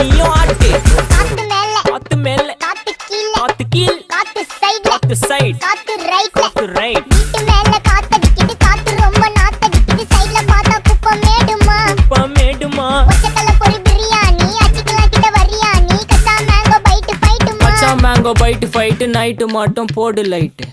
நீயும் ஆட்டு. காத்து மேல காத்து மேல காத்து கீழ காத்து கீழ் காத்து சைடுல காத்து சைடு காத்து ரைட்ல காத்து ரைட். வீட்டு மேல காத்தடிக்குது காத்து ரொம்ப நாத்தடிக்குது சைடுல பார்த்தா குப்பை மேடுமா மேடுமா ஒச்சக்கல்ல பொரி பிரியாணி அச்சிக்கலாம் கிட்ட வரியாணி கச்சா மேங்கோ பைட்டு ஃபைட்டுமா மச்சான் மேங்கோ பைட்டு ஃபைட்டு நைட்டு மட்டும் போடு லைட்டு.